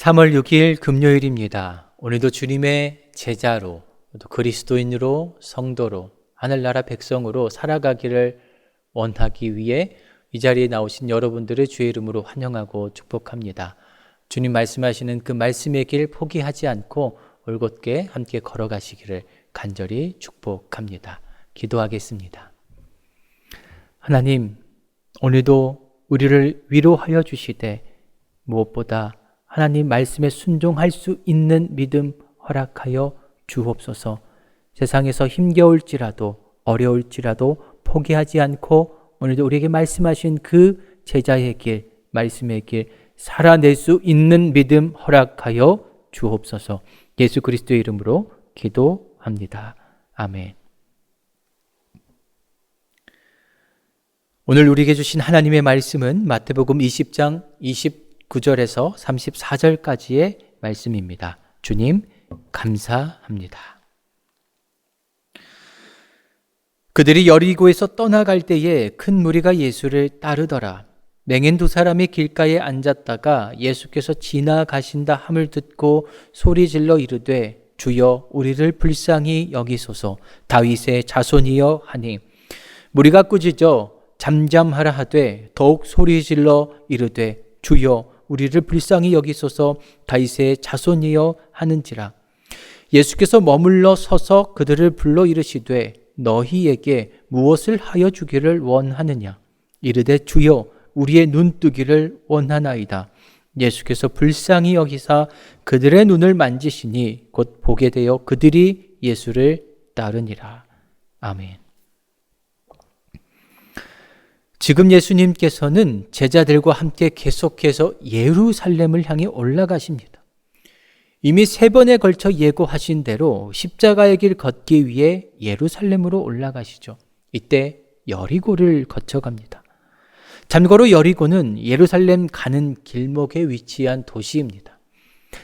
3월 6일 금요일입니다. 오늘도 주님의 제자로, 또 그리스도인으로, 성도로, 하늘나라 백성으로 살아가기를 원하기 위해 이 자리에 나오신 여러분들의 주의 이름으로 환영하고 축복합니다. 주님 말씀하시는 그 말씀의 길 포기하지 않고 올곧게 함께 걸어가시기를 간절히 축복합니다. 기도하겠습니다. 하나님, 오늘도 우리를 위로하여 주시되 무엇보다 하나님 말씀에 순종할 수 있는 믿음 허락하여 주옵소서. 세상에서 힘겨울지라도 어려울지라도 포기하지 않고 오늘도 우리에게 말씀하신 그 제자의 길, 말씀의 길 살아낼 수 있는 믿음 허락하여 주옵소서. 예수 그리스도의 이름으로 기도합니다. 아멘. 오늘 우리에게 주신 하나님의 말씀은 마태복음 20장 29절에서 34절까지의 말씀입니다. 주님, 감사합니다. 그들이 여리고에서 떠나갈 때에 큰 무리가 예수를 따르더라. 맹인 두 사람이 길가에 앉았다가 예수께서 지나가신다 함을 듣고 소리질러 이르되 주여 우리를 불쌍히 여기소서. 다윗의 자손이여 하니 무리가 꾸짖어 잠잠하라 하되 더욱 소리질러 이르되 주여 우리를 불쌍히 여기소서. 다윗의 자손이여 하는지라. 예수께서 머물러 서서 그들을 불러 이르시되 너희에게 무엇을 하여 주기를 원하느냐. 이르되 주여 우리의 눈뜨기를 원하나이다. 예수께서 불쌍히 여기사 그들의 눈을 만지시니 곧 보게 되어 그들이 예수를 따르니라. 아멘. 지금 예수님께서는 제자들과 함께 계속해서 예루살렘을 향해 올라가십니다. 이미 3번에 걸쳐 예고하신 대로 십자가의 길 걷기 위해 예루살렘으로 올라가시죠. 이때 여리고를 거쳐갑니다. 참고로 여리고는 예루살렘 가는 길목에 위치한 도시입니다.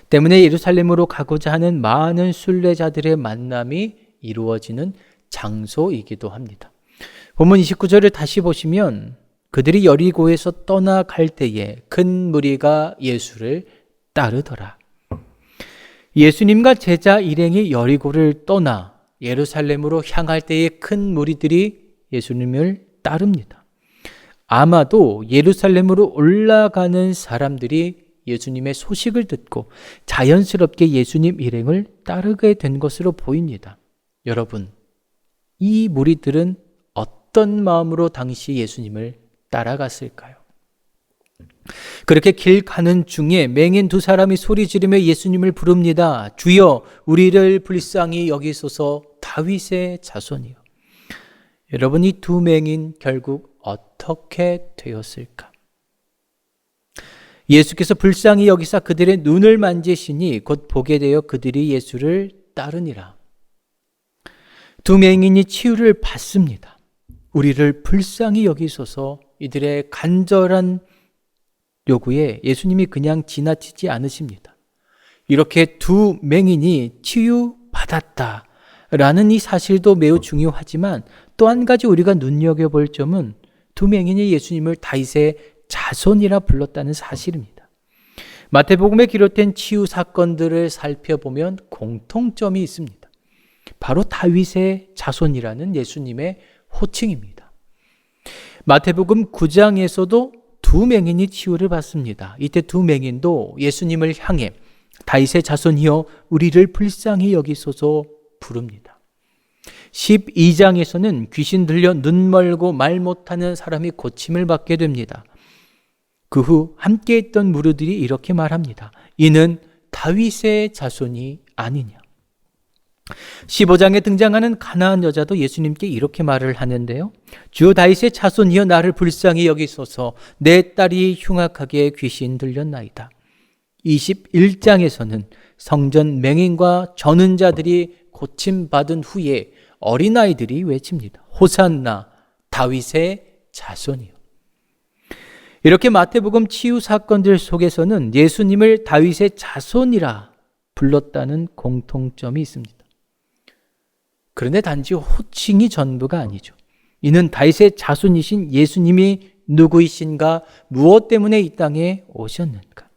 때문에 예루살렘으로 가고자 하는 많은 순례자들의 만남이 이루어지는 장소이기도 합니다. 본문 29절을 다시 보시면 그들이 여리고에서 떠나갈 때에 큰 무리가 예수를 따르더라. 예수님과 제자 일행이 여리고를 떠나 예루살렘으로 향할 때에 큰 무리들이 예수님을 따릅니다. 아마도 예루살렘으로 올라가는 사람들이 예수님의 소식을 듣고 자연스럽게 예수님 일행을 따르게 된 것으로 보입니다. 여러분, 이 무리들은 어떤 마음으로 당시 예수님을 따라갔을까요? 그렇게 길 가는 중에 맹인 두 사람이 소리 지르며 예수님을 부릅니다. 주여 우리를 불쌍히 여기소서. 다윗의 자손이요. 여러분, 이 두 맹인 결국 어떻게 되었을까? 예수께서 불쌍히 여기사 그들의 눈을 만지시니 곧 보게 되어 그들이 예수를 따르니라. 두 맹인이 치유를 받습니다. 우리를 불쌍히 여기소서. 이들의 간절한 요구에 예수님이 그냥 지나치지 않으십니다. 이렇게 두 맹인이 치유받았다라는 이 사실도 매우 중요하지만 또 한 가지 우리가 눈여겨볼 점은 두 맹인이 예수님을 다윗의 자손이라 불렀다는 사실입니다. 마태복음에 기록된 치유 사건들을 살펴보면 공통점이 있습니다. 바로 다윗의 자손이라는 예수님의 호칭입니다. 마태복음 9장에서도 두 맹인이 치유를 받습니다. 이때 두 맹인도 예수님을 향해 다윗의 자손이여 우리를 불쌍히 여기소서 부릅니다. 12장에서는 귀신 들려 눈 멀고 말 못하는 사람이 고침을 받게 됩니다. 그 후 함께 있던 무리들이 이렇게 말합니다. 이는 다윗의 자손이 아니냐. 15장에 등장하는 가나안 여자도 예수님께 이렇게 말을 하는데요. 주 다윗의 자손이여 나를 불쌍히 여기소서. 내 딸이 흉악하게 귀신 들렸나이다. 21장에서는 성전 맹인과 저는 자들이 고침받은 후에 어린아이들이 외칩니다. 호산나 다윗의 자손이요. 이렇게 마태복음 치유 사건들 속에서는 예수님을 다윗의 자손이라 불렀다는 공통점이 있습니다. 그런데 단지 호칭이 전부가 아니죠. 이는 다윗의 자손이신 예수님이 누구이신가, 무엇 때문에 이 땅에 오셨는가.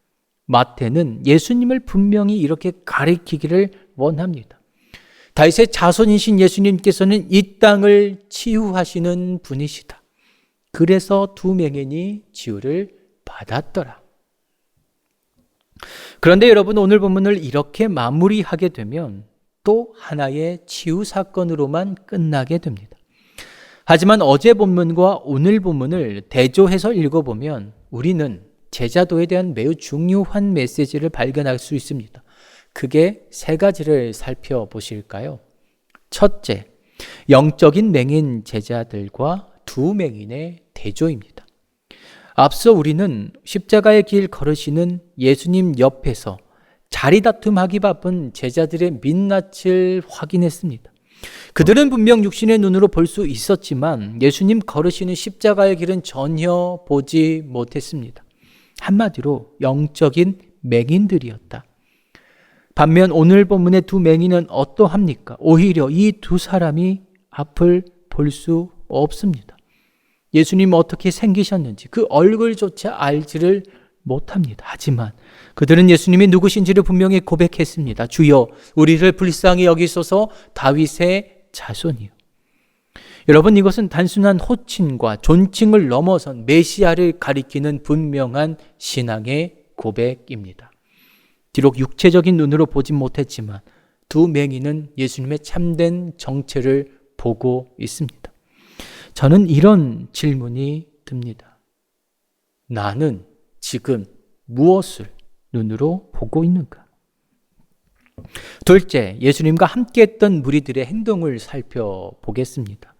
마태는 예수님을 분명히 이렇게 가리키기를 원합니다. 다윗의 자손이신 예수님께서는 이 땅을 치유하시는 분이시다. 그래서 두 맹인이 치유를 받았더라. 그런데 여러분, 오늘 본문을 이렇게 마무리하게 되면 또 하나의 치유 사건으로만 끝나게 됩니다. 하지만 어제 본문과 오늘 본문을 대조해서 읽어보면 우리는 제자도에 대한 매우 중요한 메시지를 발견할 수 있습니다. 크게 세 가지를 살펴보실까요? 첫째, 영적인 맹인 제자들과 두 맹인의 대조입니다. 앞서 우리는 십자가의 길 걸으시는 예수님 옆에서 자리다툼하기 바쁜 제자들의 민낯을 확인했습니다. 그들은 분명 육신의 눈으로 볼 수 있었지만 예수님 걸으시는 십자가의 길은 전혀 보지 못했습니다. 한마디로 영적인 맹인들이었다. 반면 오늘 본문의 두 맹인은 어떠합니까? 오히려 이 두 사람이 앞을 볼 수 없습니다. 예수님 어떻게 생기셨는지 그 얼굴조차 알지를 못합니다. 하지만 그들은 예수님이 누구신지를 분명히 고백했습니다. 주여, 우리를 불쌍히 여기소서. 다윗의 자손이요. 여러분, 이것은 단순한 호칭과 존칭을 넘어선 메시아를 가리키는 분명한 신앙의 고백입니다. 비록 육체적인 눈으로 보진 못했지만 두 맹인은 예수님의 참된 정체를 보고 있습니다. 저는 이런 질문이 듭니다. 나는 지금 무엇을 눈으로 보고 있는가? 둘째, 예수님과 함께했던 무리들의 행동을 살펴보겠습니다.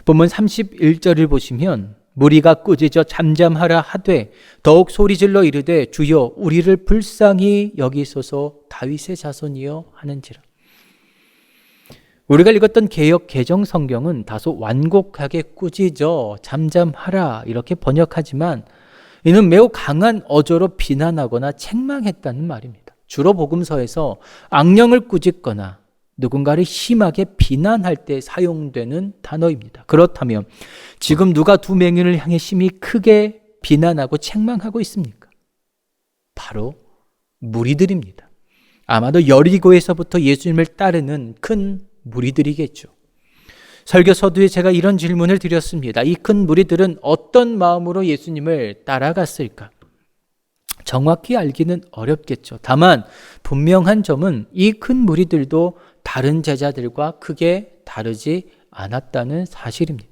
본문 31절을 보시면 무리가 꾸짖어 잠잠하라 하되 더욱 소리질러 이르되 주여 우리를 불쌍히 여기소서. 다윗의 자손이여 하는지라. 우리가 읽었던 개역 개정 성경은 다소 완곡하게 꾸짖어 잠잠하라 이렇게 번역하지만 이는 매우 강한 어조로 비난하거나 책망했다는 말입니다. 주로 복음서에서 악령을 꾸짖거나 누군가를 심하게 비난할 때 사용되는 단어입니다. 그렇다면 지금 누가 두 맹인을 향해 심히 크게 비난하고 책망하고 있습니까? 바로 무리들입니다. 아마도 여리고에서부터 예수님을 따르는 큰 무리들이겠죠. 설교 서두에 제가 이런 질문을 드렸습니다. 이 큰 무리들은 어떤 마음으로 예수님을 따라갔을까? 정확히 알기는 어렵겠죠. 다만 분명한 점은 이 큰 무리들도 다른 제자들과 크게 다르지 않았다는 사실입니다.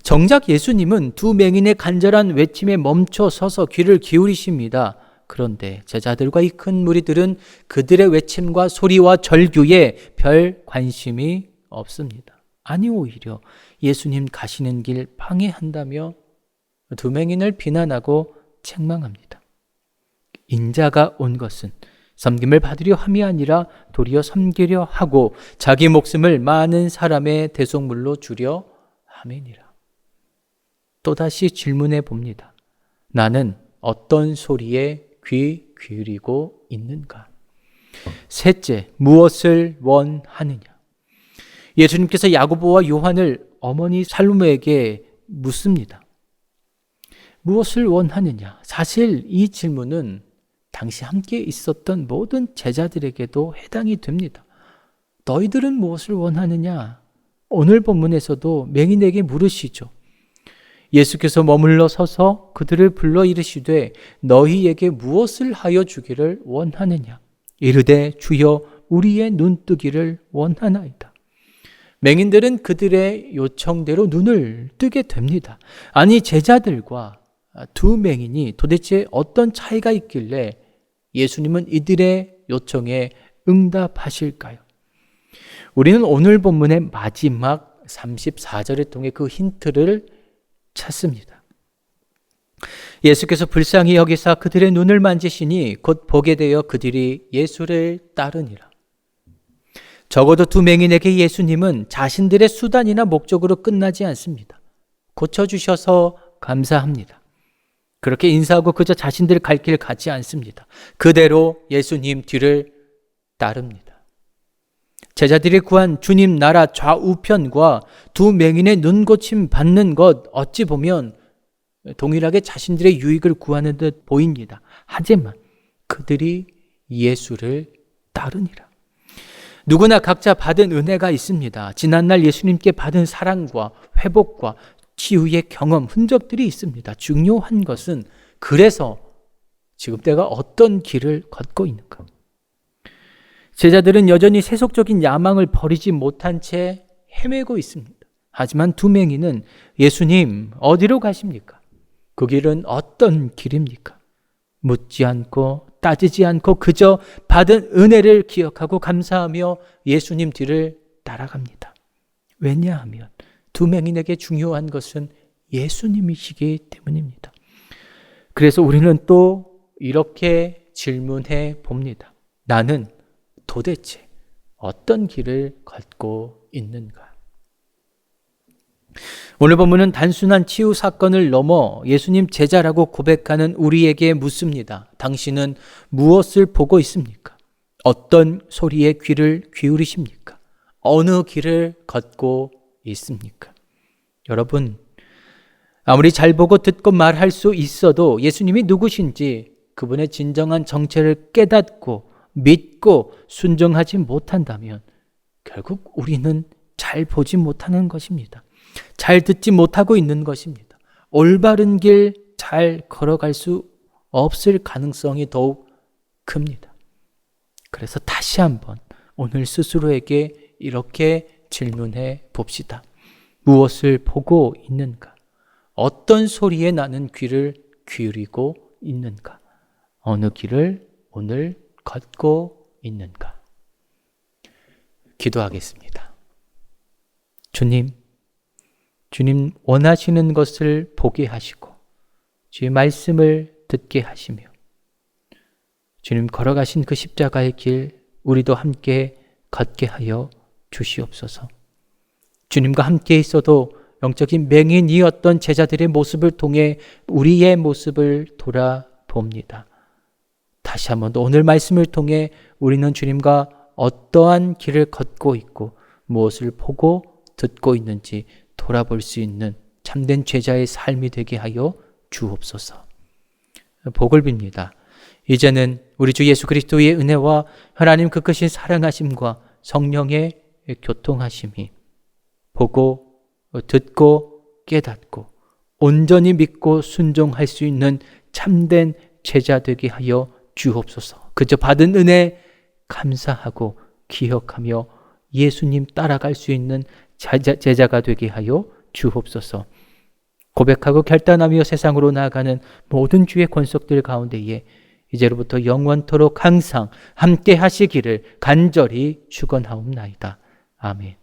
정작 예수님은 두 맹인의 간절한 외침에 멈춰 서서 귀를 기울이십니다. 그런데 제자들과 이 큰 무리들은 그들의 외침과 소리와 절규에 별 관심이 없습니다. 아니, 오히려 예수님 가시는 길 방해한다며 두 맹인을 비난하고 책망합니다. 인자가 온 것은 섬김을 받으려 함이 아니라 도리어 섬기려 하고 자기 목숨을 많은 사람의 대속물로 주려 함이니라. 또다시 질문해 봅니다. 나는 어떤 소리에 귀 기울이고 있는가? 셋째, 무엇을 원하느냐? 예수님께서 야고보와 요한을 어머니 살로메에게 묻습니다. 무엇을 원하느냐? 사실 이 질문은 당시 함께 있었던 모든 제자들에게도 해당이 됩니다. 너희들은 무엇을 원하느냐? 오늘 본문에서도 맹인에게 물으시죠. 예수께서 머물러 서서 그들을 불러 이르시되 너희에게 무엇을 하여 주기를 원하느냐? 이르되 주여 우리의 눈뜨기를 원하나이다. 맹인들은 그들의 요청대로 눈을 뜨게 됩니다. 아니, 제자들과 두 맹인이 도대체 어떤 차이가 있길래 예수님은 이들의 요청에 응답하실까요? 우리는 오늘 본문의 마지막 34절을 통해 그 힌트를 찾습니다. 예수께서 불쌍히 여기사 그들의 눈을 만지시니 곧 보게 되어 그들이 예수를 따르니라. 적어도 두 맹인에게 예수님은 자신들의 수단이나 목적으로 끝나지 않습니다. 고쳐주셔서 감사합니다. 그렇게 인사하고 그저 자신들 갈 길 가지 않습니다. 그대로 예수님 뒤를 따릅니다. 제자들이 구한 주님 나라 좌우편과 두 맹인의 눈 고침 받는 것 어찌 보면 동일하게 자신들의 유익을 구하는 듯 보입니다. 하지만 그들이 예수를 따르니라. 누구나 각자 받은 은혜가 있습니다. 지난날 예수님께 받은 사랑과 회복과 치유의 경험, 흔적들이 있습니다. 중요한 것은 그래서 지금 내가 어떤 길을 걷고 있는가. 제자들은 여전히 세속적인 야망을 버리지 못한 채 헤매고 있습니다. 하지만 두 맹인은 예수님 어디로 가십니까? 그 길은 어떤 길입니까? 묻지 않고 따지지 않고 그저 받은 은혜를 기억하고 감사하며 예수님 뒤를 따라갑니다. 왜냐하면 두 맹인에게 중요한 것은 예수님이시기 때문입니다. 그래서 우리는 또 이렇게 질문해 봅니다. 나는 도대체 어떤 길을 걷고 있는가? 오늘 본문은 단순한 치유 사건을 넘어 예수님 제자라고 고백하는 우리에게 묻습니다. 당신은 무엇을 보고 있습니까? 어떤 소리에 귀를 기울이십니까? 어느 길을 걷고 있습니까? 여러분, 아무리 잘 보고 듣고 말할 수 있어도 예수님이 누구신지 그분의 진정한 정체를 깨닫고 믿고 순종하지 못한다면 결국 우리는 잘 보지 못하는 것입니다. 잘 듣지 못하고 있는 것입니다. 올바른 길 잘 걸어갈 수 없을 가능성이 더욱 큽니다. 그래서 다시 한번 오늘 스스로에게 이렇게 질문해 봅시다. 무엇을 보고 있는가? 어떤 소리에 나는 귀를 기울이고 있는가? 어느 길을 오늘 걷고 있는가? 기도하겠습니다. 주님 원하시는 것을 보게 하시고 주의 말씀을 듣게 하시며 주님 걸어가신 그 십자가의 길 우리도 함께 걷게 하여 주시옵소서. 주님과 함께 있어도 영적인 맹인이었던 제자들의 모습을 통해 우리의 모습을 돌아봅니다. 다시 한번 오늘 말씀을 통해 우리는 주님과 어떠한 길을 걷고 있고 무엇을 보고 듣고 있는지 돌아볼 수 있는 참된 제자의 삶이 되게 하여 주옵소서. 복을 빕니다. 이제는 우리 주 예수 그리스도의 은혜와 하나님 그 크신 사랑하심과 성령의 교통하심이 보고 듣고 깨닫고 온전히 믿고 순종할 수 있는 참된 제자 되게 하여 주옵소서. 그저 받은 은혜 감사하고 기억하며 예수님 따라갈 수 있는 제자가 되게 하여 주옵소서. 고백하고 결단하며 세상으로 나아가는 모든 주의 권속들 가운데에 이제로부터 영원토록 항상 함께 하시기를 간절히 축원하옵나이다. 아멘.